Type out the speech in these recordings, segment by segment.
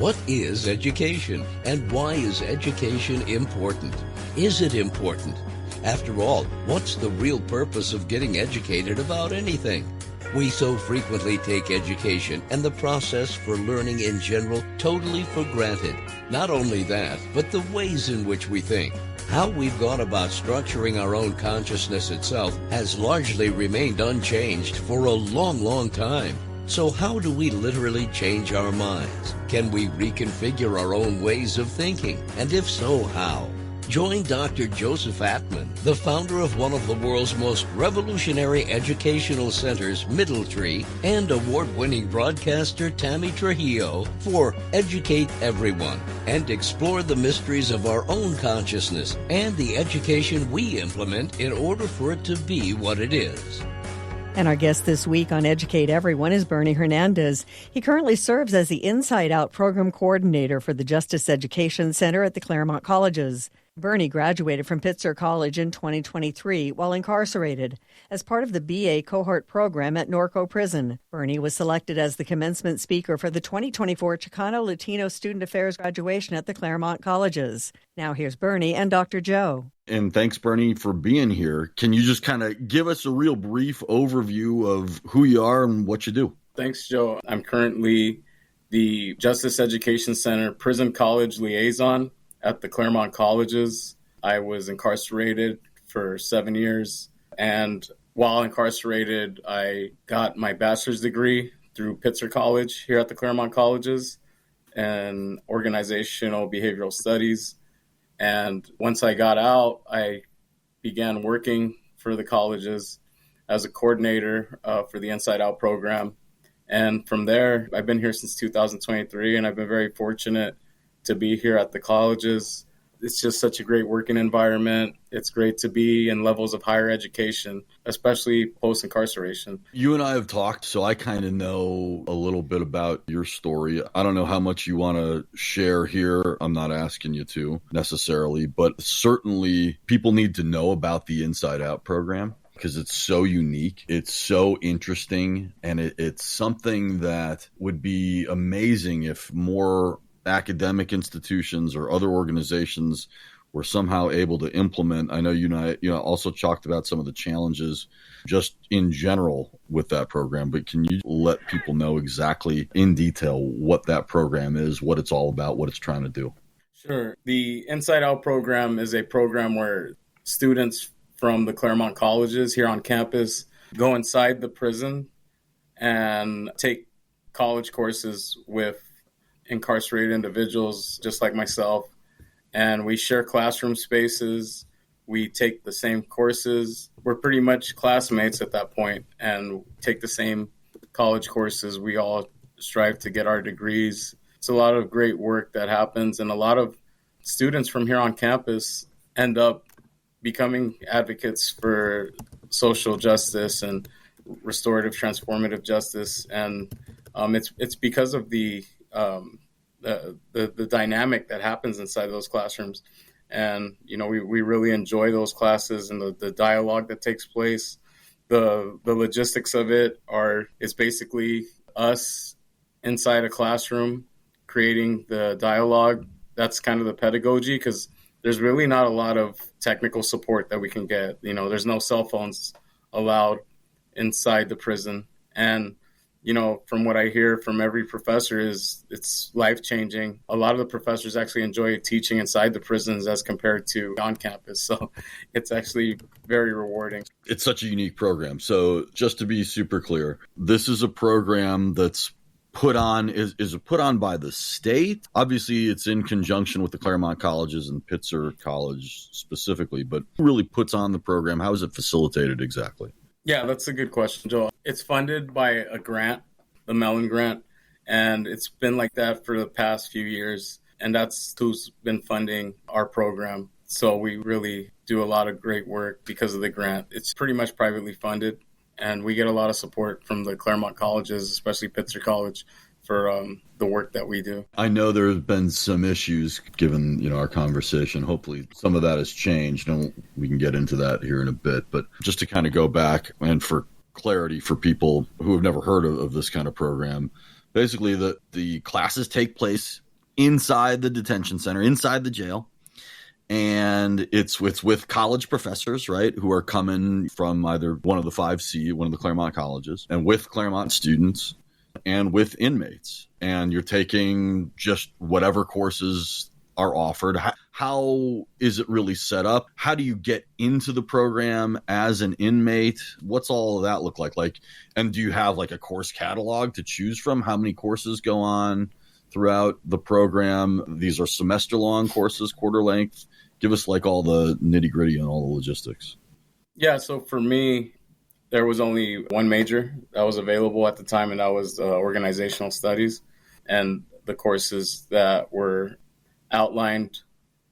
What is education, and why is education important? Is it important? After all, what's the real purpose of getting educated about anything? We so frequently take education and the process for learning in general totally for granted. Not only that, but the ways in which we think. How we've gone about structuring our own consciousness itself has largely remained unchanged for a long, long time. So how do we literally change our minds? Can we reconfigure our own ways of thinking? And if so, how? Join Dr. Joseph Atman, the founder of one of the world's most revolutionary educational centers, Middletree, and award-winning broadcaster Tammy Trujillo for Educate Everyone and explore the mysteries of our own consciousness and the education we implement in order for it to be what it is. And our guest this week on Educate Everyone is Bernie Hernandez. He currently serves as the Inside Out Program Coordinator for the Justice Education Center at the Claremont Colleges. Bernie graduated from Pitzer College in 2023 while incarcerated as part of the BA cohort program at Norco prison. Bernie was selected as the commencement speaker for the 2024 Chicano Latino Student Affairs graduation at the Claremont Colleges. Now here's Bernie and Dr. Joe. And thanks, Bernie, for being here. Can you just kind of give us a real brief overview of who you are and what you do? Thanks, Joe. I'm currently the Justice Education Center Prison College Liaison at the Claremont Colleges. I was incarcerated for 7 years. And while incarcerated, I got my bachelor's degree through Pitzer College here at the Claremont Colleges in organizational behavioral studies. And once I got out, I began working for the colleges as a coordinator for the Inside Out program. And from there, I've been here since 2023, and I've been very fortunate to be here at the colleges. It's just such a great working environment. It's great to be in levels of higher education, especially post-incarceration. You and I have talked, so I kind of know a little bit about your story. I don't know how much you want to share here. I'm not asking you to necessarily, but certainly people need to know about the Inside Out program because it's so unique. It's so interesting, and it's something that would be amazing if more academic institutions or other organizations were somehow able to implement. I know you and I also talked about some of the challenges just in general with that program, but can you let people know exactly in detail what that program is, what it's all about, what it's trying to do? Sure. The Inside Out program is a program where students from the Claremont Colleges here on campus go inside the prison and take college courses with incarcerated individuals just like myself, and we share classroom spaces. We take the same courses. We're pretty much classmates at that point and take the same college courses. We all strive to get our degrees. It's a lot of great work that happens, and a lot of students from here on campus end up becoming advocates for social justice and restorative transformative justice, and it's because of the dynamic that happens inside those classrooms. And, we really enjoy those classes and the dialogue that takes place. The logistics of it is basically us inside a classroom creating the dialogue. That's kind of the pedagogy, because there's really not a lot of technical support that we can get. There's no cell phones allowed inside the prison. And from what I hear from every professor is it's life-changing. A lot of the professors actually enjoy teaching inside the prisons as compared to on campus. So it's actually very rewarding. It's such a unique program. So just to be super clear, this is a program that's put on, is it put on by the state? Obviously, it's in conjunction with the Claremont Colleges and Pitzer College specifically, but who really puts on the program? How is it facilitated exactly? Yeah, that's a good question, Joel. It's funded by a grant, the Mellon Grant, and it's been like that for the past few years, and that's who's been funding our program. So we really do a lot of great work because of the grant. It's pretty much privately funded, and we get a lot of support from the Claremont Colleges, especially Pitzer College, for the work that we do. I know there have been some issues given, our conversation. Hopefully some of that has changed, and we can get into that here in a bit. But just to kind of go back and for clarity for people who have never heard of this kind of program, basically the classes take place inside the detention center, inside the jail. And it's with college professors, right, who are coming from either one of the 5C, one of the Claremont colleges, and with Claremont students and with inmates. And you're taking just whatever courses are offered. How is it really set up? How do you get into the program as an inmate? What's all of that look like? And do you have like a course catalog to choose from? How many courses go on throughout the program? These are semester-long courses, quarter length. Give us like all the nitty-gritty and all the logistics. Yeah, so for me, there was only one major that was available at the time, and that was organizational studies. And the courses that were outlined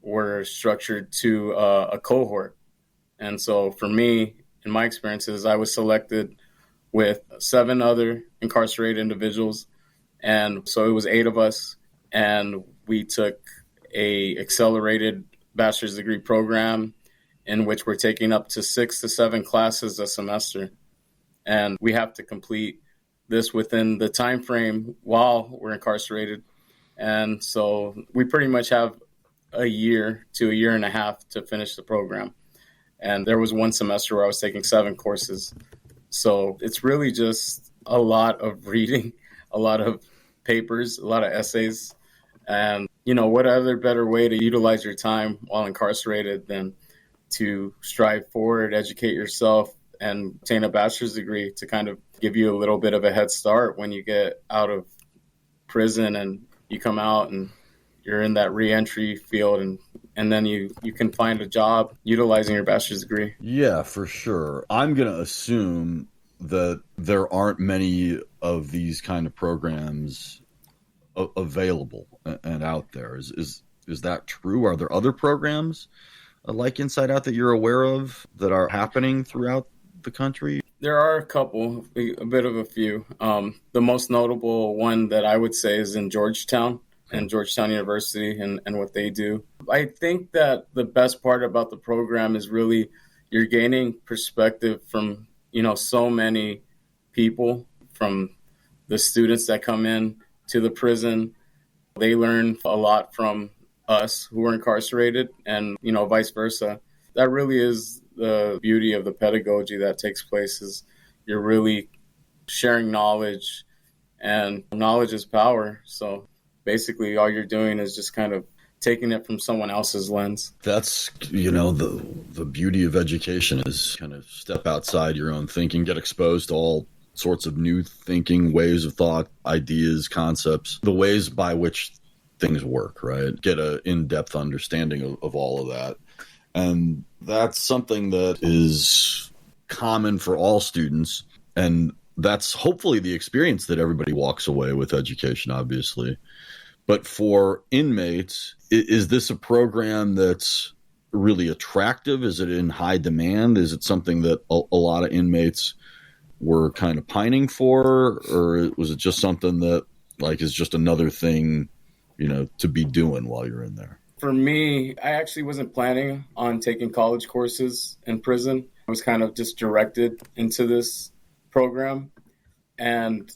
were structured to a cohort. And so for me, in my experiences, I was selected with 7 other incarcerated individuals. And so it was 8 of us, and we took a accelerated bachelor's degree program in which we're taking up to 6 to 7 classes a semester. And we have to complete this within the time frame while we're incarcerated. And so we pretty much have a year to a year and a half to finish the program. And there was one semester where I was taking 7 courses. So it's really just a lot of reading, a lot of papers, a lot of essays. And, what other better way to utilize your time while incarcerated than to strive forward, educate yourself, and obtain a bachelor's degree to kind of give you a little bit of a head start when you get out of prison and you come out and you're in that reentry field, and then you can find a job utilizing your bachelor's degree. Yeah, for sure. I'm going to assume that there aren't many of these kind of programs available and out there. Is that true? Are there other programs like Inside Out that you're aware of that are happening throughout the country? There are a couple, a bit of a few. The most notable one that I would say is in Georgetown and Georgetown University and what they do. I think that the best part about the program is really you're gaining perspective from, so many people, from the students that come in to the prison. They learn a lot from us who are incarcerated and, vice versa. That really is the beauty of the pedagogy that takes place, is you're really sharing knowledge, and knowledge is power. So basically all you're doing is just kind of taking it from someone else's lens. That's, the beauty of education is kind of step outside your own thinking, get exposed to all sorts of new thinking, ways of thought, ideas, concepts, the ways by which things work, right? Get an in-depth understanding of all of that. And that's something that is common for all students. And that's hopefully the experience that everybody walks away with education, obviously. But for inmates, is this a program that's really attractive? Is it in high demand? Is it something that a lot of inmates were kind of pining for? Or was it just something that is just another thing, to be doing while you're in there? For me, I actually wasn't planning on taking college courses in prison. I was kind of just directed into this program. And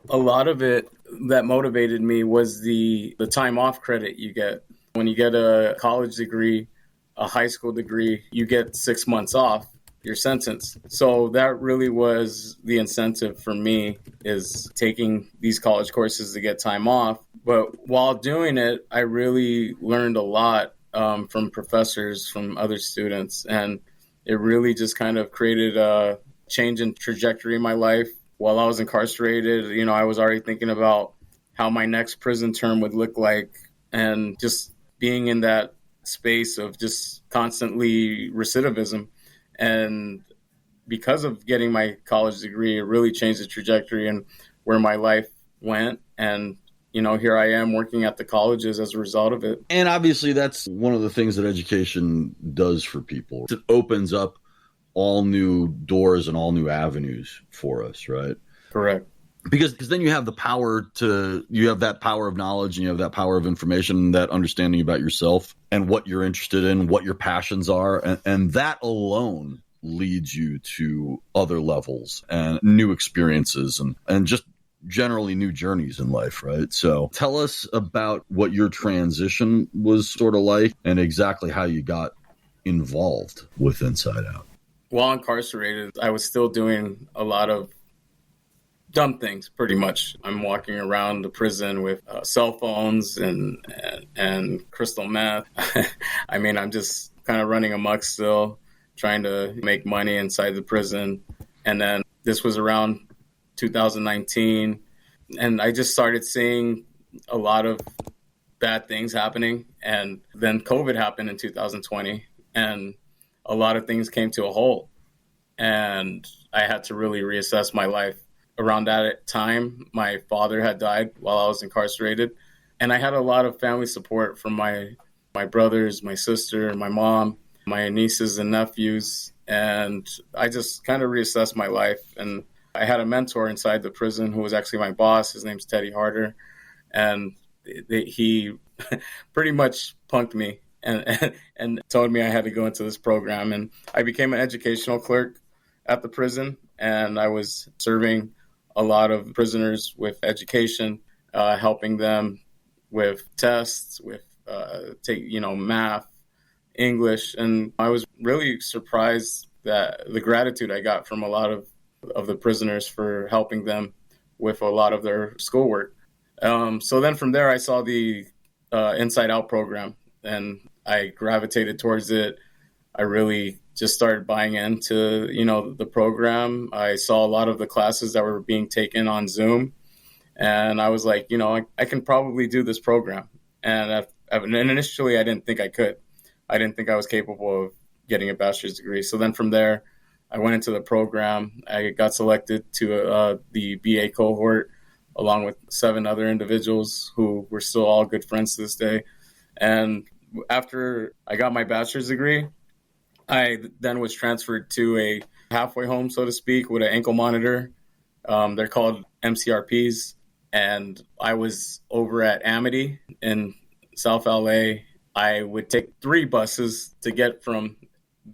a lot of it that motivated me was the time off credit you get. When you get a college degree, a high school degree, you get 6 months off your sentence. So that really was the incentive for me, is taking these college courses to get time off. But while doing it, I really learned a lot from professors, from other students. And it really just kind of created a change in trajectory in my life. While I was incarcerated, I was already thinking about how my next prison term would look like, and just being in that space of just constantly recidivism. And because of getting my college degree, it really changed the trajectory and where my life went. And, here I am working at the colleges as a result of it. And obviously that's one of the things that education does for people. It opens up all new doors and all new avenues for us, right? Correct. Because then you have that power of knowledge, and you have that power of information, that understanding about yourself and what you're interested in, what your passions are. And that alone leads you to other levels and new experiences and just generally new journeys in life, right? So tell us about what your transition was sort of like and exactly how you got involved with Inside Out. While incarcerated, I was still doing a lot of dumb things, pretty much. I'm walking around the prison with cell phones and crystal meth. I mean, I'm just kind of running amok still, trying to make money inside the prison. And then this was around 2019, and I just started seeing a lot of bad things happening. And then COVID happened in 2020, and a lot of things came to a halt. And I had to really reassess my life. Around that time, my father had died while I was incarcerated, and I had a lot of family support from my brothers, my sister, my mom, my nieces and nephews, and I just kind of reassessed my life. And I had a mentor inside the prison who was actually my boss. His name's Teddy Harder, and he pretty much punked me and told me I had to go into this program. And I became an educational clerk at the prison, and I was serving a lot of prisoners with education, helping them with tests, with math, English. And I was really surprised that the gratitude I got from a lot of the prisoners for helping them with a lot of their schoolwork. So then from there, I saw the Inside Out program, and I gravitated towards it. I really just started buying into, the program. I saw a lot of the classes that were being taken on Zoom, and I was like, I can probably do this program. And initially, I didn't think I could. I didn't think I was capable of getting a bachelor's degree. So then from there, I went into the program. I got selected to the BA cohort along with 7 other individuals who were still all good friends to this day. And after I got my bachelor's degree, I then was transferred to a halfway home, so to speak, with an ankle monitor. They're called MCRPs. And I was over at Amity in South LA. I would take 3 buses to get from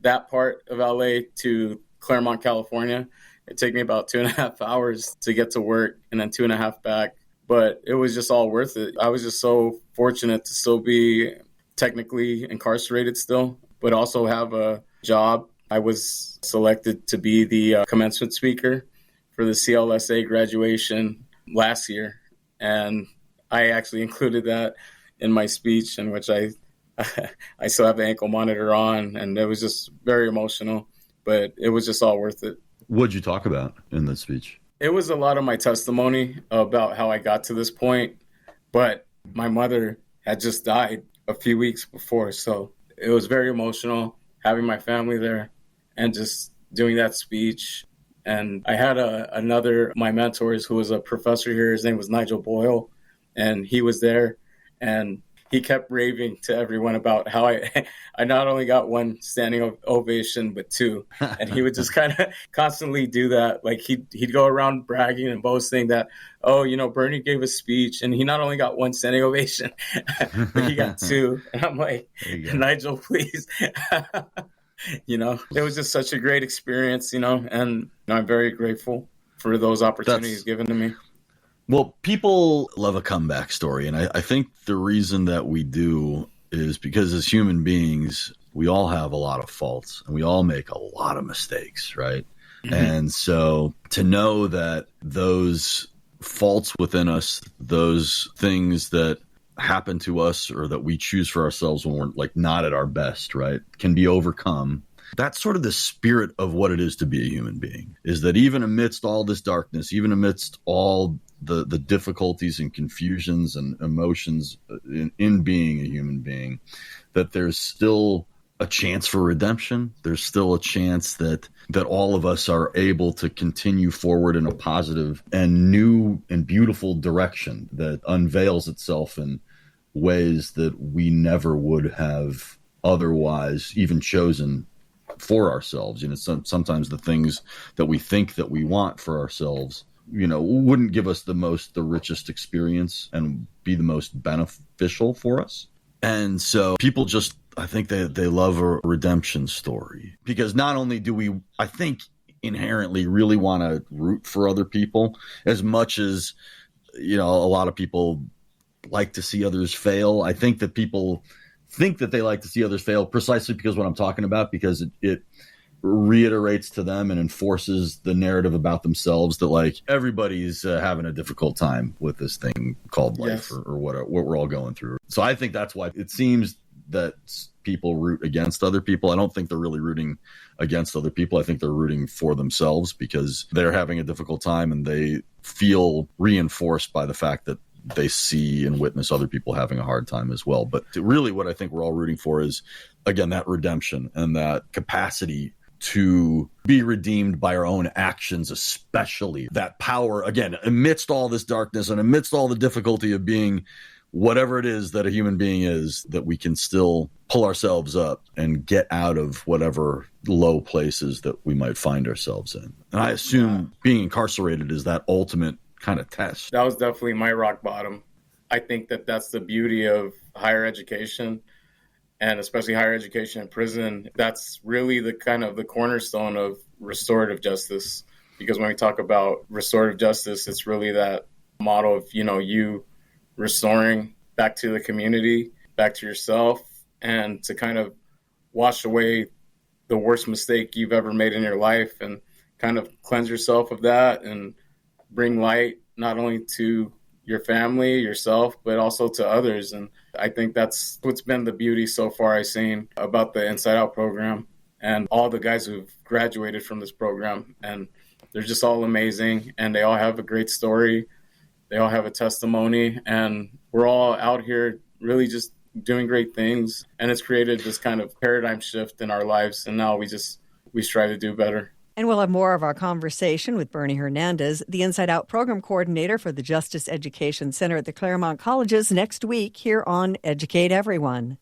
that part of LA to Claremont, California. It'd take me about 2.5 hours to get to work, and then 2.5 back. But it was just all worth it. I was just so fortunate to still be technically incarcerated still, but also have a job. I was selected to be the commencement speaker for the CLSA graduation last year. And I actually included that in my speech, in which I still have the ankle monitor on, and it was just very emotional, but it was just all worth it. What'd you talk about in the speech? It was a lot of my testimony about how I got to this point, but my mother had just died a few weeks before, so it was very emotional having my family there and just doing that speech. And I had my mentors who was a professor here. His name was Nigel Boyle, and he was there, and he kept raving to everyone about how I not only got 1 standing ovation, but 2. And he would just kind of constantly do that. Like he'd go around bragging and boasting that, Bernie gave a speech and he not only got 1 standing ovation, but he got 2. And I'm like, Nigel, please. It was just such a great experience, and I'm very grateful for those opportunities given to me. Well, people love a comeback story, and I think the reason that we do is because as human beings, we all have a lot of faults, and we all make a lot of mistakes, right? Mm-hmm. And so to know that those faults within us, those things that happen to us or that we choose for ourselves when we're like not at our best, right, can be overcome. That's sort of the spirit of what it is to be a human being, is that even amidst all this darkness, even amidst all the difficulties and confusions and emotions in being a human being, that there's still a chance for redemption. There's still a chance that all of us are able to continue forward in a positive and new and beautiful direction that unveils itself in ways that we never would have otherwise even chosen for ourselves. Sometimes the things that we think that we want for ourselves, wouldn't give us the richest experience and be the most beneficial for us. And so people just, I think they love a redemption story, because not only do we, I think inherently really want to root for other people as much as, a lot of people like to see others fail. I think that people think that they like to see others fail precisely because what I'm talking about, because it reiterates to them and enforces the narrative about themselves that like everybody's having a difficult time with this thing called life. Yes. or what we're all going through. So I think that's why it seems that people root against other people. I don't think they're really rooting against other people. I think they're rooting for themselves because they're having a difficult time and they feel reinforced by the fact that they see and witness other people having a hard time as well. But really what I think we're all rooting for is, again, that redemption and that capacity to be redeemed by our own actions, especially that power, again, amidst all this darkness and amidst all the difficulty of being whatever it is that a human being is, that we can still pull ourselves up and get out of whatever low places that we might find ourselves in. And I assume being incarcerated is that ultimate kind of test. That was definitely my rock bottom. I think that that's the beauty of higher education, and especially higher education in prison. That's really the kind of the cornerstone of restorative justice. Because when we talk about restorative justice, it's really that model of, you restoring back to the community, back to yourself, and to kind of wash away the worst mistake you've ever made in your life and kind of cleanse yourself of that and bring light not only to your family, yourself, but also to others. And I think that's what's been the beauty so far I've seen about the Inside Out program and all the guys who've graduated from this program. And they're just all amazing, and they all have a great story. They all have a testimony, and we're all out here really just doing great things. And it's created this kind of paradigm shift in our lives. And now we strive to do better. And we'll have more of our conversation with Bernie Hernandez, the Inside Out Program Coordinator for the Justice Education Center at the Claremont Colleges, next week here on Educate Everyone.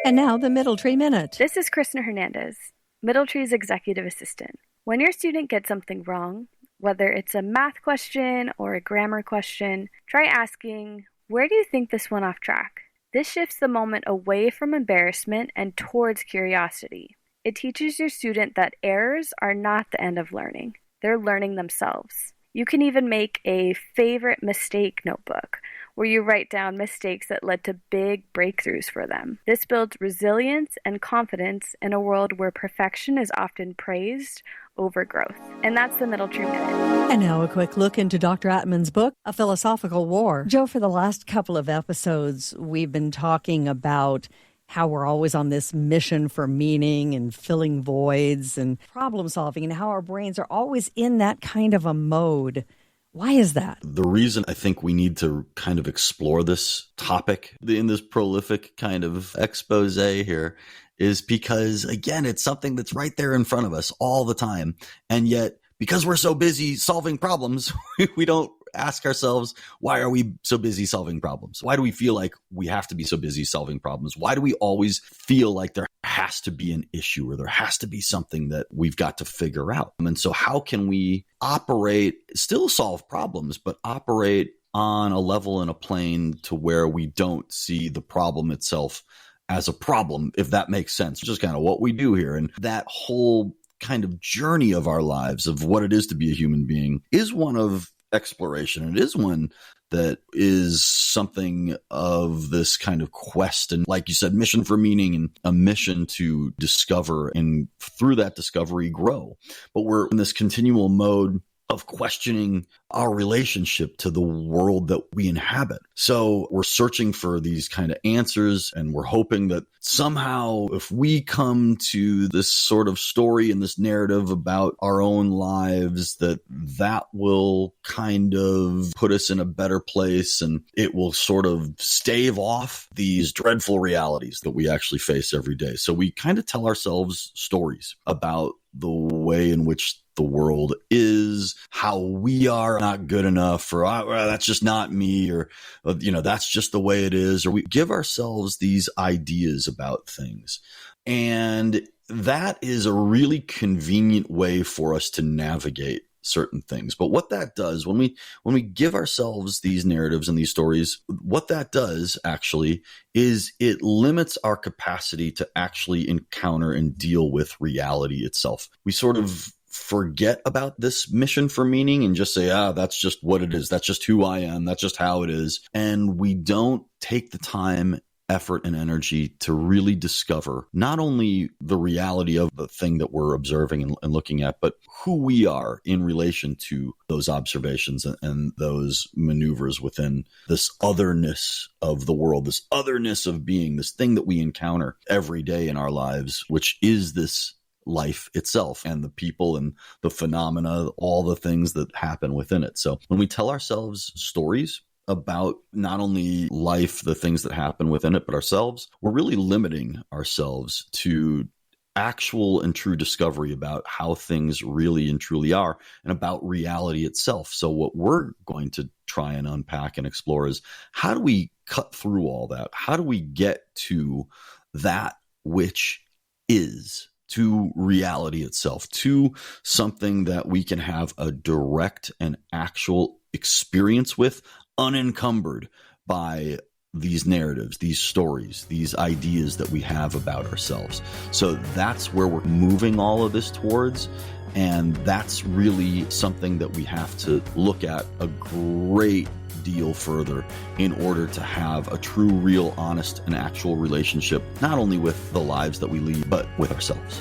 And now the Middletree Minute. This is Kristen Hernandez, Middletree's Executive Assistant. When your student gets something wrong, whether it's a math question or a grammar question, try asking, "Where do you think this went off track?" This shifts the moment away from embarrassment and towards curiosity. It teaches your student that errors are not the end of learning. They're learning themselves. You can even make a favorite mistake notebook where you write down mistakes that led to big breakthroughs for them. This builds resilience and confidence in a world where perfection is often praised over growth. And that's the Middletree Minute. And now a quick look into Dr. Atman's book, A Philosophical War. Joe, for the last couple of episodes, we've been talking about how we're always on this mission for meaning and filling voids and problem solving, and how our brains are always in that kind of a mode. Why is that? The reason I think we need to kind of explore this topic in this prolific kind of expose here is because, again, it's something that's right there in front of us all the time. And yet, because we're so busy solving problems, we don't ask ourselves, why are we so busy solving problems? Why do we feel like we have to be so busy solving problems? Why do we always feel like there has to be an issue or there has to be something that we've got to figure out? And so how can we operate, still solve problems, but operate on a level and a plane to where we don't see the problem itself as a problem, if that makes sense? It's just kind of what we do here. And that whole kind of journey of our lives of what it is to be a human being is one of exploration. It is one that is something of this kind of quest and, like you said, mission for meaning and a mission to discover and through that discovery grow. But we're in this continual mode of questioning our relationship to the world that we inhabit. So we're searching for these kind of answers, and we're hoping that somehow if we come to this sort of story and this narrative about our own lives, that will kind of put us in a better place, and it will sort of stave off these dreadful realities that we actually face every day. So we kind of tell ourselves stories about the way in which the world is, how we are not good enough, or that's just not me, or that's just the way it is, or we give ourselves these ideas about things. And that is a really convenient way for us to navigate certain things. But what that does, when we give ourselves these narratives and these stories, what that does actually is it limits our capacity to actually encounter and deal with reality itself. We sort of forget about this mission for meaning and just say, that's just what it is. That's just who I am. That's just how it is. And we don't take the time, effort, and energy to really discover not only the reality of the thing that we're observing and looking at, but who we are in relation to those observations and those maneuvers within this otherness of the world, this otherness of being, this thing that we encounter every day in our lives, which is this life itself and the people and the phenomena, all the things that happen within it. So when we tell ourselves stories about not only life, the things that happen within it, but ourselves, we're really limiting ourselves to actual and true discovery about how things really and truly are and about reality itself. So what we're going to try and unpack and explore is, how do we cut through all that? How do we get to that which is, to reality itself, to something that we can have a direct and actual experience with, unencumbered by these narratives, these stories, these ideas that we have about ourselves. So that's where we're moving all of this towards. And that's really something that we have to look at a great deal further in order to have a true, real, honest, and actual relationship, not only with the lives that we lead, but with ourselves.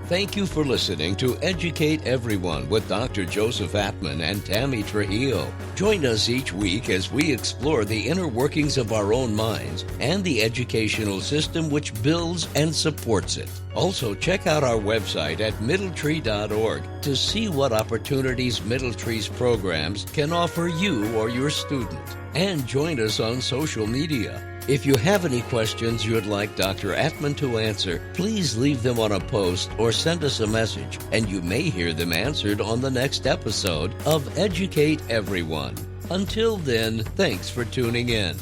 Thank you for listening to Educate Everyone with Dr. Joseph Atman and Tammy Trujillo. Join us each week as we explore the inner workings of our own minds and the educational system which builds and supports it. Also, check out our website at middletree.org to see what opportunities Middletree's programs can offer you or your student. And join us on social media. If you have any questions you'd like Dr. Atman to answer, please leave them on a post or send us a message, and you may hear them answered on the next episode of Educate Everyone. Until then, thanks for tuning in.